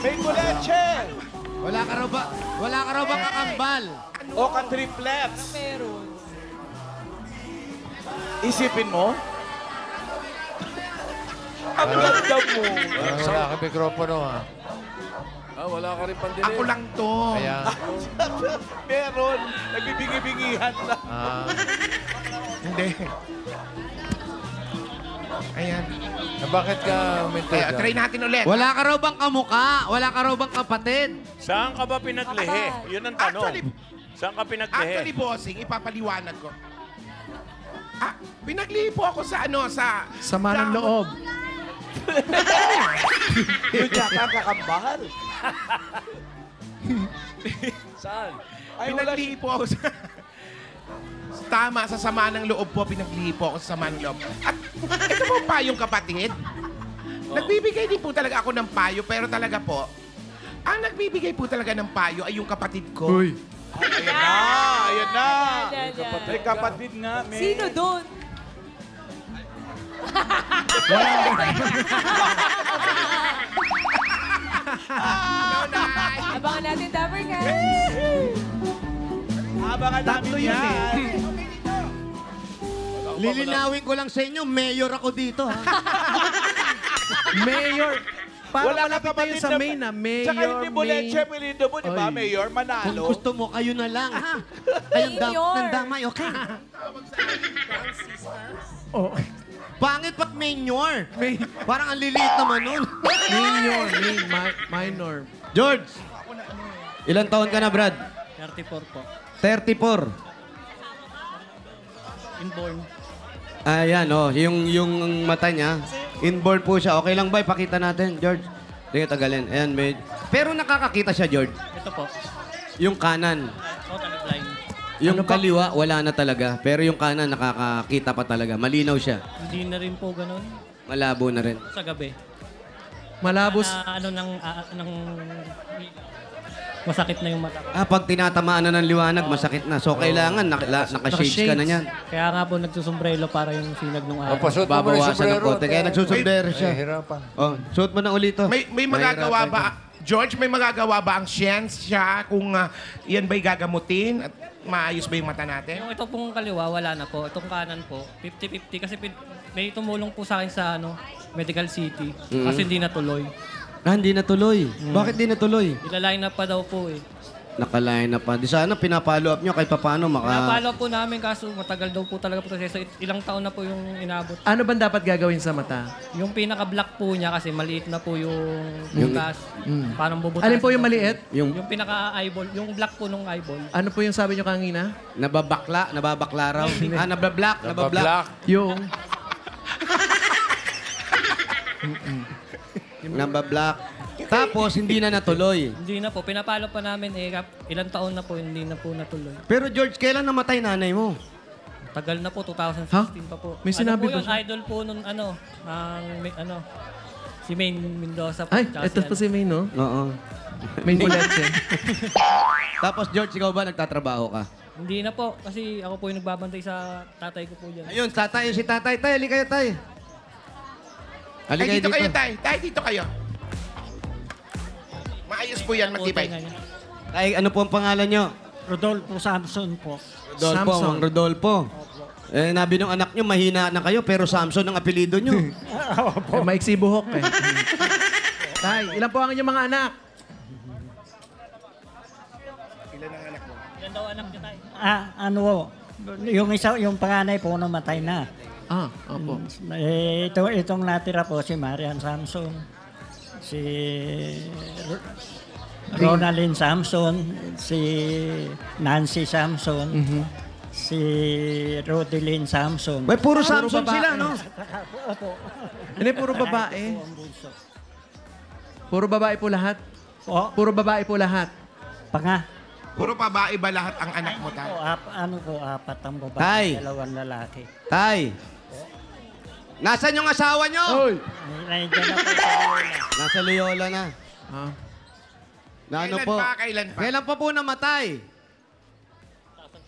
May kuleche. Wala ka raw ba kakambal? O ka-triplets. Meron. Isipin mo. Ang ganda mo. Wala ka mikropono, ha? Wala ka rin pandinig. Ako lang to. Kaya, Meron. Nagbibingi-bingihan lang. Hindi. Ayan. bakit ka uminto Kaya, try natin ulit. Wala ka raw bang kamuka? Wala ka raw bang kapatid? Saan ka ba pinaglihi? Yun ang tanong. Saan ka Actually, pinaglihi? bossing, ipapaliwanag ko. Pinaglihi po ako sa Sama ng loob. Yun yata ang kakambal. Saan? Ay, wala Pinaglihi po ako sa... Tama, sa sama ng loob po, pinaglihi po ako sa sama ng loob. At ito po payong kapatid. Nagbibigay din po talaga ako ng payo, pero talaga po, ang nagbibigay po talaga ng payo ay yung kapatid ko. Uy. Ayan na, ayan na. Yan. May kapatid nga, may... Sino doon? Hello, Nay! Abangan natin, Dapper Guys. Abangan namin Tatlo yun yan. Lilinawin ko lang sa inyo, mayor ako dito, ha? Mayor. Para Wala malapit ka tayo sa kapatid main, na- na Mayor, Tsaka hindi mo leche, pilido mo, di ba, Oy. Mayor? Kung Manalo. gusto mo, kayo na lang, ha? Kayong Mayor. nandamay, okay? Oh, Pangit pat mayor. May, Parang ang liliit naman nun. minor. George, ilan taon ka na, Brad? 34 po. 34. Inborn. Ayan, oh, yung mata niya, inborn po siya. Okay lang ba? Ipakita natin, George. Sige, tagalin. Ayan, may... Pero nakakakita siya, George. Ito po. Yung kanan. Totally blind. Yung kaliwa, wala na talaga. Pero yung kanan, nakakakita pa talaga. Malinaw siya. Hindi na rin po ganun. Malabo na rin. Sa gabi. Malabos. Masakit na yung mata ko. Pag tinatamaan na ng liwanag, masakit na. So, kailangan nakashades ka na yan. Kaya nga po nagsusombrelo para yung sinag ng araw. Pasuot mo na yung Babawasan ng sombrero. konti. Kaya nagsusumbrero siya. Hirapan. Oh, suot mo na ulit to. May magagawa ba, George, may magagawa ba ang siyensya kung yan ba'y gagamutin at maayos ba yung mata natin? Yung ito pong kaliwa, wala na po. Itong kanan po, 50-50. Kasi may tumulong po sa akin sa Medical City. Kasi hindi natuloy. Hindi natuloy. Bakit di natuloy? Ilaline na pa daw po eh. Nakaline na pa. Di sana pinapalo up nyo kahit paano Pinapalo po namin kaso matagal daw po talaga proseso. Ilang taon na po yung inabot. Ano ba dapat gagawin sa mata? Yung pinaka-black po niya kasi maliit na po yung butas. Parang bubutas. Alin po yung maliit? Yung Yung pinaka-eyeball, yung black po nung eyeball. Ano po yung sabi nyo kanina? nababakla raw. Nabablack. Black. Yung... Nabablack. Tapos, hindi na natuloy. Hindi na po, pinapalo pa namin ilang taon na po, hindi na po natuloy. Pero George, kailan namatay nanay mo? Tagal na po, 2016 pa po. May sinabi po ba yun, siya? idol po nun, si Maine Mendoza po. Ay, tsaka ito po si May, no? Oo. May buletche. Tapos George, ikaw ba nagtatrabaho ka? Hindi na po, kasi ako po yung nagbabantay sa tatay ko po dyan. Ayun, tatay, si tatay. Tay, halika kayo, tay. Ay, Halika dito kayo, Tay. Tay, dito kayo. Maayos po yan, matibay. Tay, ano po ang pangalan nyo? Rodolfo Samson po. Rodolfo, Samson. Mang Rodolfo. Nabi ng anak nyo, mahina na kayo, pero Samson ang apelido nyo. Maiksi buhok eh. Tay, ilan po ang inyong mga anak? Ilan ang anak mo? Yan daw anak niya tayo. Yung panganay po namatay na. Opo. Itong natira po si Marian Samson, si Ronaldin Samson, si Nancy Samson, si Rodelyn Samson. May puro Samson sila, no? Hindi, puro babae. Puro babae po lahat? O, Puro babae po lahat? Puro babae ba lahat ang anak mo, Tay? apat ang babae, Tay. 2 lalaki. Tay, nasan yung asawa nyo? Oy! Nandiyan na po sa Loyola. Nasa Loyola na. Na ano Kailan po? pa? Kailan pa? Kailan pa po namatay?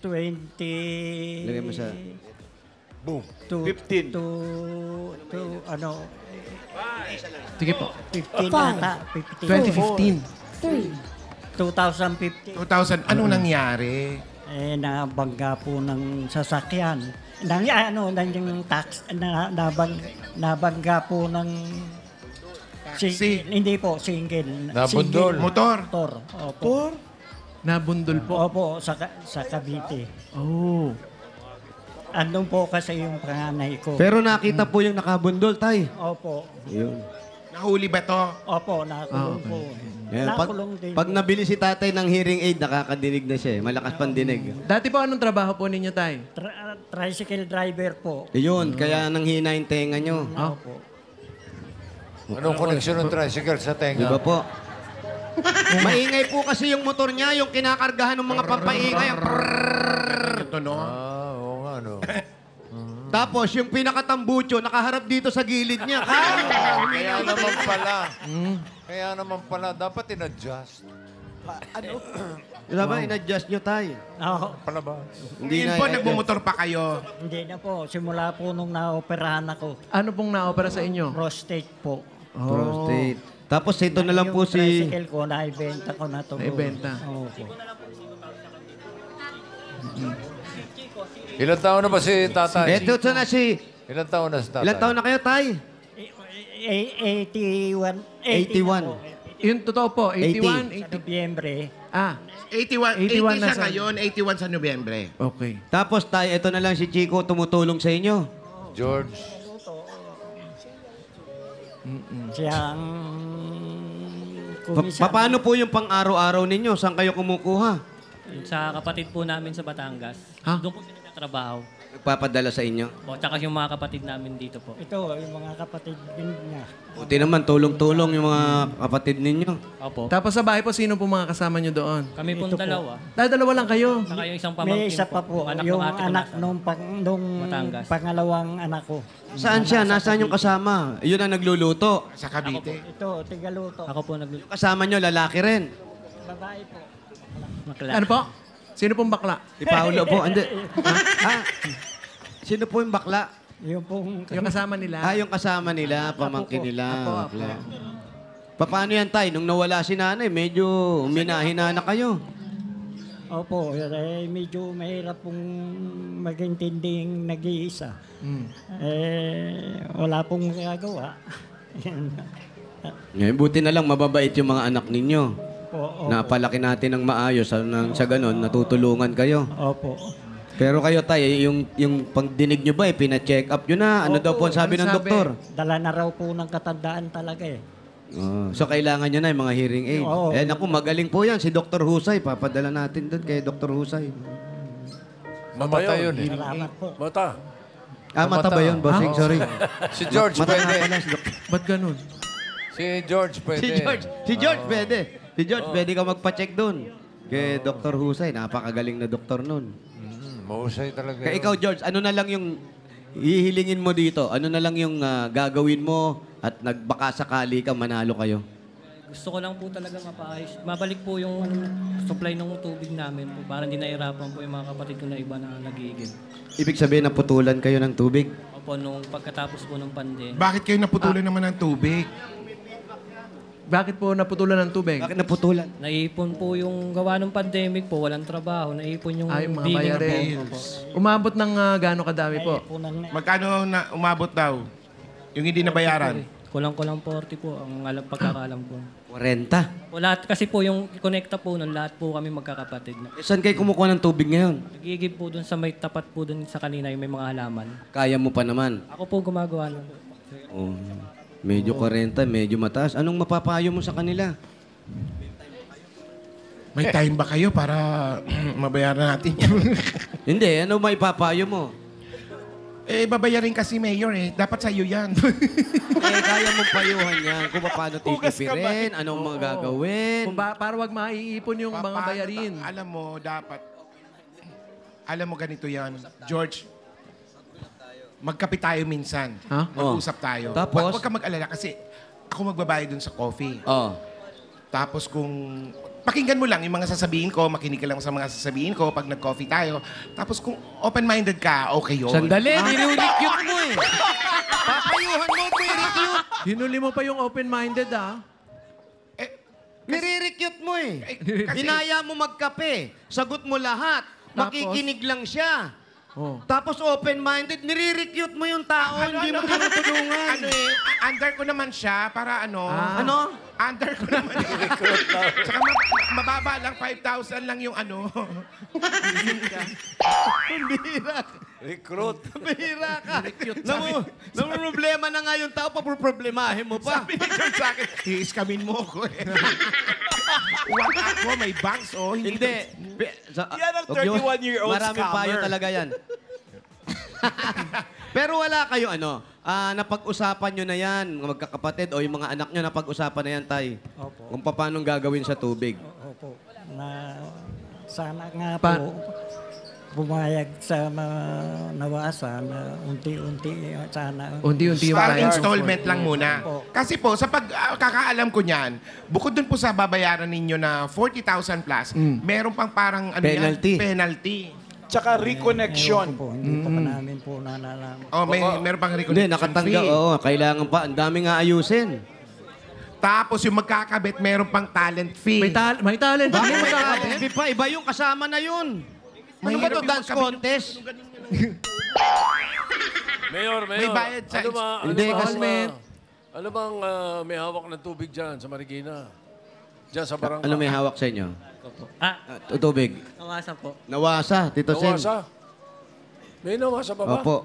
20... Lagay mo sa... Boom. 15. Ano, Sige po. 15 ata. 2015. 2015. 2,000. Anong nangyari? Nabangga po ng sasakyan. Yung tax, nabangga po ng... Hindi po, single. Nabundol. Motor. Motor. Opo. Nabundol po. Opo, sa Cavite. Oh. Andun po kasi yung panganay ko. Pero nakita po yung nakabundol, tay. Opo. Yun. Nahuli ba to? Opo, nakulong po. Yan, Nakulong din. pag nabili si tatay ng hearing aid, nakakadinig na siya. Malakas pandinig. Dati po, anong trabaho po ninyo, tay? Tricycle driver po. Yun, kaya nanghina yung tenga nyo. Opo. Anong koneksyon ng tricycle sa Di tenga? ba po? Maingay po kasi yung motor niya, yung kinakargahan ng mga pampaingay. Ang Ito, no? Oo nga, no. Tapos, yung pinakatambucho, nakaharap dito sa gilid niya. Kaya naman pala. Kaya naman pala. Dapat in-adjust. Diba, in-adjust nyo, tay. Oo. Palabas. Hindi Ngayon po, nagmumotor pa kayo. Hindi na po. Simula po nung naoperahan ako. Ano pong na-opera sa inyo? Prostate po. Prostate. Tapos, ito na lang po Yung si... tricycle ko, naibenta ko na to. Naibenta. Opo. Ilan taon na ba si tatay? Ito na si... Ilan taon na si tatay? Ilan taon na kayo, tay? 81. 81. Yung totoo po, 81, Sa Nobyembre. Ah, 81 81 80 na siya sa- ngayon, 81 sa Nobyembre. okay. Tapos, tay, ito na lang si Chico tumutulong sa inyo. George. Siyang kumisa. Paano po yung pang-araw-araw ninyo? Saan kayo kumukuha? Sa kapatid po namin sa Batangas. Ha? Doon po sila nagtatrabaho. Nagpapadala sa inyo? O, tsaka yung mga kapatid namin dito po. Ito, yung mga kapatid din niya. Buti naman, tulong-tulong yung mga kapatid ninyo. Opo. Tapos sa bahay po, sino po mga kasama nyo doon? Kami po Ito po. dalawa. Dalawa lang kayo. Saka yung isang pamangkin May isa pa po. Anak Yung ng ate ko anak nasa- nung Batangas. pangalawang anak ko. Saan siya? Nasaan yung kasama? Yun ang nagluluto. Sa Cavite. Ito, tigaluto. Ako po nag... Kasama nyo, lalaki rin. Babae po. Makla. Ano po? Sino pong bakla? Si Paolo po. Hindi. Ha? Sino po yung bakla? Yung pong... Yung kasama nila. Yung kasama nila, pamangkin nila. Apo. Bakla. Paano yan, tay? Nung nawala si nanay, medyo minahina na kayo. Opo, medyo mahirap pong magintinding nag-iisa. Wala pong magagawa. Buti na lang mababait yung mga anak ninyo. Opo. Napalaki natin ng maayos. Sa ganun, natutulungan kayo. Opo. Pero kayo, tay, yung pagdinig nyo ba, pina-check up nyo na? Ano daw po ang sabi ng Ano sabi? doktor? Dala na raw po ng katandaan talaga eh. So, kailangan nyo na yung mga hearing aid. Oo. Naku, magaling po yan. Si Dr. Husay. Papadala natin doon kay Dr. Husay. Mamatay yun eh. Salamat po. Mata. Mata ba yun, bossing? Sorry. Si George Mata nga pwede. pala si Dr. Ba't ganun? Si George pwede. Si George pwede. Si George, pwede ka magpa-check doon. Kay Dr. Husay. Napakagaling na doktor nun. Mahusay talaga. Kaya ikaw, George, ano na lang yung hihilingin mo dito? Ano na lang yung gagawin mo at nagbaka sakali ka, manalo kayo? Gusto ko lang po talaga mapaayos. Mabalik po yung supply ng tubig namin po para hindi nahirapan po yung mga kapatid ko na iba na nagigil. Ibig sabihin, naputulan kayo ng tubig? Opo, nung pagkatapos po ng pandemya. Bakit kayo naputulan naman ng tubig? Bakit po naputulan ng tubig? Bakit naputulan? Naipon po yung gawa ng pandemic po, walang trabaho. Naipon yung Ay, mga billing bayarin. po. Opo. Umabot ng gaano kadami po? Magkano na umabot daw? Yung hindi nabayaran? Kulang-kulang 40 po ang pagkakaalam ko. 40. O lahat kasi po yung konekta po nun, lahat po kami magkakapatid. Saan kayo kumukuha ng tubig ngayon? Nagigib po dun sa may tapat po dun sa kanina yung may mga halaman. Kaya mo pa naman. Ako po gumagawa nun. Oh, medyo 40, medyo mataas. Anong mapapayo mo sa kanila? May time ba kayo para mabayaran natin yan? Hindi, ano maipapayo mo? Babayarin kasi mayor eh. Dapat sa'yo yan. Kaya mong payuhan yan kung paano titipirin, anong mga gagawin. Para wag maiipon yung mga bayarin. Alam mo, dapat... Alam mo ganito yan. George, magkape tayo minsan. Ha? Mag-usap tayo. Tapos? Huwag ka mag-alala kasi ako magbabayad dun sa coffee. Oh. Tapos kung... pakinggan mo lang yung mga sasabihin ko, makinig ka lang sa mga sasabihin ko pag nag-coffee tayo. Tapos kung open-minded ka, okay yun. Sandali, nire-recute mo eh. Papayuhan mo ko i-recute. Hinuli mo pa yung open-minded, ah. Nire-recute mo eh. kasi- Inaya mo magkape. Sagot mo lahat. Makikinig lang siya. Oh. Tapos open-minded, nire-recute mo yung tao, hindi mo tinutulungan. Under ko naman siya para Ano? Under ko naman. Tsaka mababa lang, 5,000 lang yung Bihira. Recruit. Bihira ka. Problema na nga yung tao, paproblemahin mo pa. Sabi ni George sa akin, i-scamin mo ako eh. Wag ako, may banks oh. Hindi. Yan ang 31-year-old Maraming payo scammer. talaga yan. Pero wala kayo napag-usapan nyo na yan, mga magkakapatid o yung mga anak nyo, napag-usapan na yan, Tay. Opo. Kung paano gagawin sa tubig. Opo. Na sana nga po pumayag sa mga nawasa na unti-unti sana. Unti-unti yung Parang bayad. installment lang muna. Opo. Kasi po, sa pagkakaalam ko niyan, bukod dun po sa babayaran ninyo na 40,000 plus, meron pang parang Penalty. Penalty. Tsaka Ewan reconnection. ko po, hindi pa namin po nalalaman. Oh, meron pang Hindi, reconnection nakatanggap. fee. Oo, kailangan pa. Ang dami nga ayusin. Tapos yung magkakabit, meron pang talent fee. May talent. Bakit Hindi mo may magkakabit? talent pa? Iba yung kasama na yun. Ano ba Mahirap to, yung dance magkabit contest? Mayor. May bayad sa- Hindi, kasi- Ano bang may hawak ng tubig dyan sa Marikina? Diyan sa barangay. Ano may hawak sa inyo? Tubig. Nawasa po. Nawasa, Tito Sen. Nawasa? May nawasa pa ba? Opo.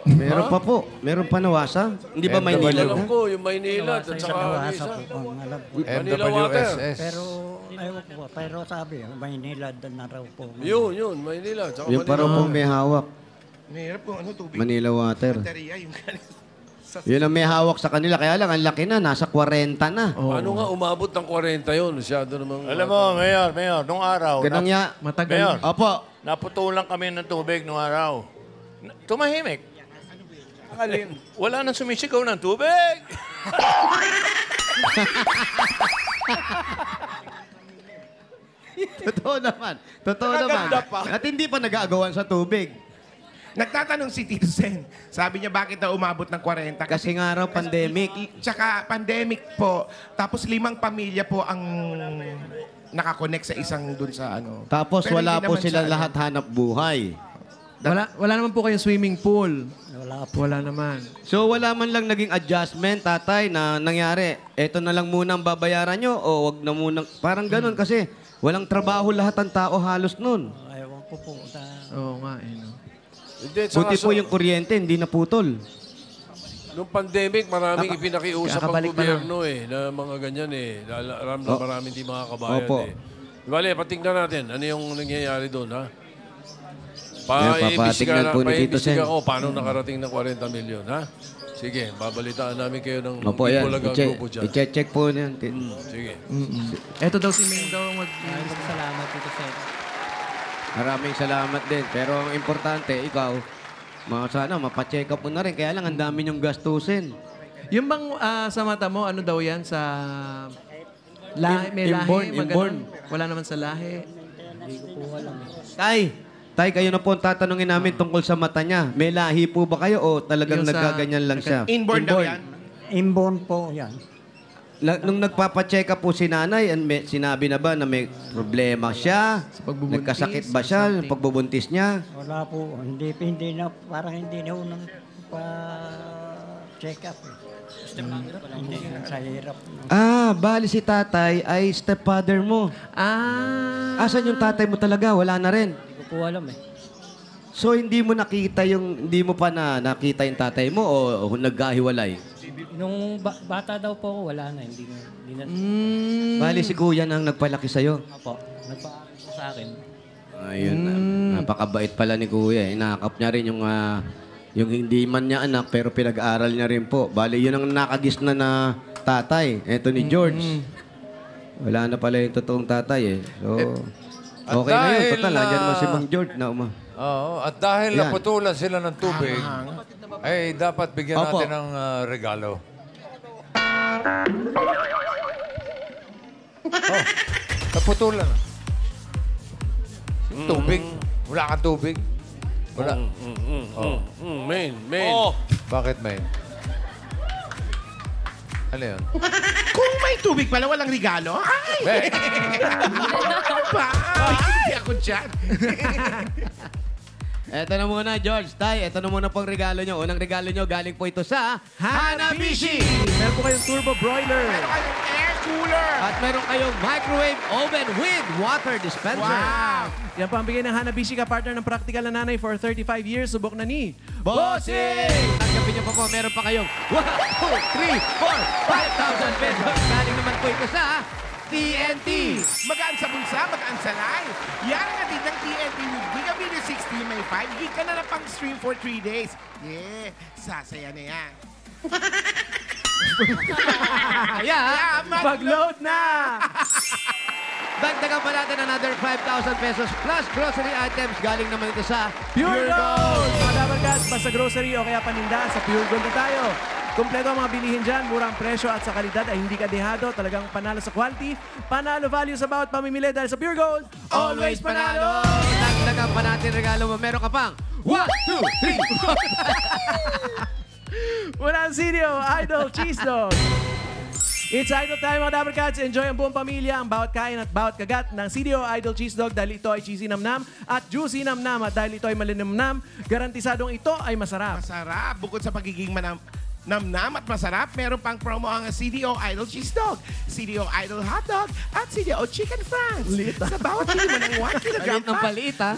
Meron pa po. Meron pa nawasa. Hindi ba Maynila? Alam ko, yung Maynila at Sa saka nawasa isa. po ang alam ko. Manila Water. MWSS. Pero, ayaw ko po. Pero sabi, Maynila na raw po. Yun, Maynila. Tsaka Yung Manila. parang pong may hawak. Mahirap kung tubig. Manila Water. Baterya, yung ganito. Yun ang may hawak sa kanila. Kaya lang, ang laki na. Nasa 40 na. Paano nga umabot ng 40 yun? Masyado namang... Alam mo, Mayor, nung araw, Ganun nga. Matagal. Mayor, Opo. naputulan kami ng tubig nung araw. Tumahimik. Ang alin. Wala nang sumisigaw ng tubig. Totoo naman. Totoo naman. Nakaganda pa. At hindi pa nag-aagawan sa tubig. Nagtatanong si Tito Sen. Sabi niya, bakit daw umabot ng 40? Kasi nga raw, pandemic. Tsaka pandemic po. Tapos 5 pamilya po ang nakakonect sa isang dun sa ano. Tapos Pero wala hindi po naman sila siya, lahat hanap buhay. Wala naman po kayong swimming pool. Wala po. Wala naman. So wala man lang naging adjustment, tatay, na nangyari. Eto na lang muna ang babayaran nyo o wag na muna. Parang ganun kasi walang trabaho lahat ng tao halos nun. Ayaw ko po. Oo nga, eh. No? Hindi, tsaka Buti po yung kuryente, hindi naputol. Nung pandemic, maraming ipinakiusap ang kakabalik pa gobyerno na mga ganyan Alam na maraming di makakabayan Opo. Bale, patingnan natin. Ano yung nangyayari doon, ha? papatingnan po ni Tito Sen. Paimbestiga ko paano nakarating ng 40 million, ha? Sige, babalitaan namin kayo ng Opo, yan. Bulaga grupo dyan. I-check po niyan. Sige. Eto daw si Ming daw Salamat dito sa Maraming salamat din. Pero ang importante, ikaw, sana mapacheck up mo na rin. Kaya lang, ang dami niyong gastusin. Yung bang sa mata mo, ano daw yan sa... Lahi, may lahi, inborn. Wala naman sa lahi. Tay, kayo na po ang tatanungin namin tungkol sa mata niya. May lahi po ba kayo o talagang Yung sa- nagkaganyan lang siya? Inborn daw yan. Inborn po yan. Nung nagpapacheck up po si nanay, sinabi na ba na may problema siya? Sa pagbubuntis, Nagkasakit ba siya? something. Pagbubuntis niya? Wala po. Hindi na, parang hindi na unang pa-check up. Hindi na sa hirap. Bali si tatay ay stepfather mo. Asan yung tatay mo talaga? Wala na rin. Hindi ko po alam eh. So hindi mo nakita hindi mo pa nakita yung tatay mo o nagkahiwalay? Nung bata daw po ako, wala na. Hindi na. Bali si kuya nang nagpalaki sa'yo. Opo. Nagpaaral po sa akin. Ayun, napakabait pala ni kuya. Inakap niya rin yung hindi man niya anak pero pinag-aaral niya rin po. Bali yun ang nakagis na tatay. Eto ni George. Wala na pala yung totoong tatay eh. So, okay na yun. Total, nandiyan naman si Mang George na Oo, at dahil Yan. naputulan sila ng tubig, ay dapat bigyan Opo. natin ng regalo. Oh, naputulan. Tubig. Wala kang tubig. Wala. Main. Oh, Bakit, May? Ano yun? Kung may tubig pala, walang regalo. Ay! May! Ba? Hindi ako dyan. Eto na muna, George. Tay, eto na muna pong regalo nyo. Unang regalo nyo, galing po ito sa Hanabishi! Meron po kayong turbo broiler. Meron kayong air cooler. At meron kayong microwave oven with water dispenser. Wow! Yan po ang bigay ng Hanabishi ka partner ng practical na nanay for 35 years. Subok na ni Bossing! Tanggapin nyo pa po, meron pa kayong 1, 2, 3, 4, 5,000 pesos. Galing naman po ito sa TNT. Magaan sa bulsa, magaan sa life. Yan ang atin ng TNT with Gigameter 60. May 5 gig ka na na pang stream for 3 days. Yeah, sasaya na yan. Yeah, Mag-load na! dagdagan pa natin another 5,000 pesos plus grocery items. Galing naman ito sa Pure Gold! Mga Dabarkats, basta grocery o kaya paninda, sa Pure Gold na tayo. Kumpleto ang mga bilihin dyan, murang presyo at sa kalidad ay hindi ka dehado. Talagang panalo sa quality, panalo value sa bawat pamimili dahil sa Pure Gold, always panalo! Dagdagan pa natin regalo mo. Meron ka pang 1, 2, 3, Mula ang CDO, Idol Cheese Dog. It's Idol time mga Dabarkats. Enjoy ang buong pamilya, ang bawat kain at bawat kagat ng CDO Idol Cheese Dog dahil ito ay cheesy namnam at juicy namnam at dahil ito ay malinamnam, garantisadong ito ay masarap. Masarap. Bukod sa pagiging namnam at masarap, meron pang promo ang CDO Idol Cheese Dog, CDO Idol Hot Dog, at CDO Chicken Franks. Sa bawat kilo mo ng 1 kilogram Palit ng palit, ha?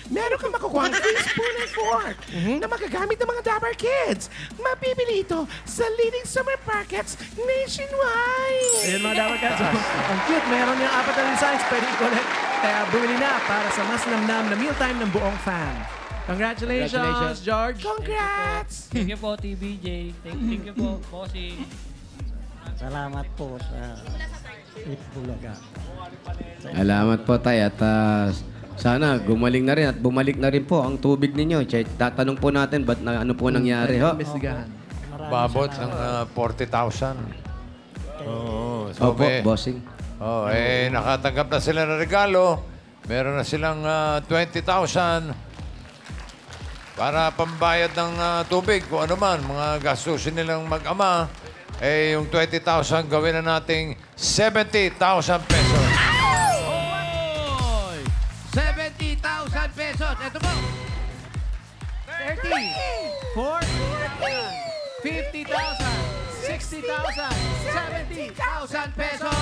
meron kang makukuha ang free spoon and fork na magagamit ng mga Dabar Kids. Mapipili ito sa leading supermarkets nationwide. Ayun mga Dabarkats, ang cute. Meron niyang 4 na designs, pwede i-collect. Kaya bumili na para sa mas namnam na mealtime ng buong fan. Congratulations, George. Congrats! Thank you po, TBJ. Thank you po, Bossing. Salamat po sa Itbulaga. Salamat po, Tay. At sana gumaling na rin at bumalik na rin po ang tubig ninyo. Tatanong po natin ba't ano po nangyari, ho? Investigahan. Babot ng 40,000. Oo. Opo, bossing. Oh, nakatanggap na sila ng regalo. Meron na silang 20,000 para pambayad ng tubig, kung ano man, mga gastusin nilang mag-ama. Yung 20,000 gawin na nating 70,000 pesos. Oy! 70,000 pesos. Ito po. 30, 40, 50,000, 60,000, 70,000 pesos.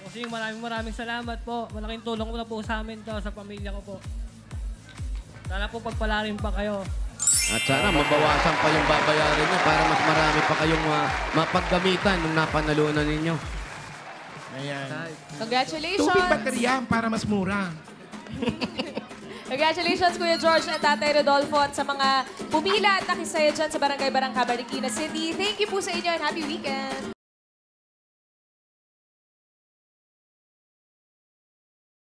Bossing, maraming salamat po. Malaking tulong mo na po sa amin to, sa pamilya ko po. Sana po pagpalarin pa kayo. At sana mabawasan pa yung babayarin nyo para mas marami pa kayong mapaggamitan nung napanalunan ninyo. Ayan. Congratulations! Tubig baterya para mas mura. Congratulations, Kuya George at Tatay Rodolfo at sa mga pumila at nakisaya dyan sa Barangay Barangka, Marikina City. Thank you po sa inyo and happy weekend!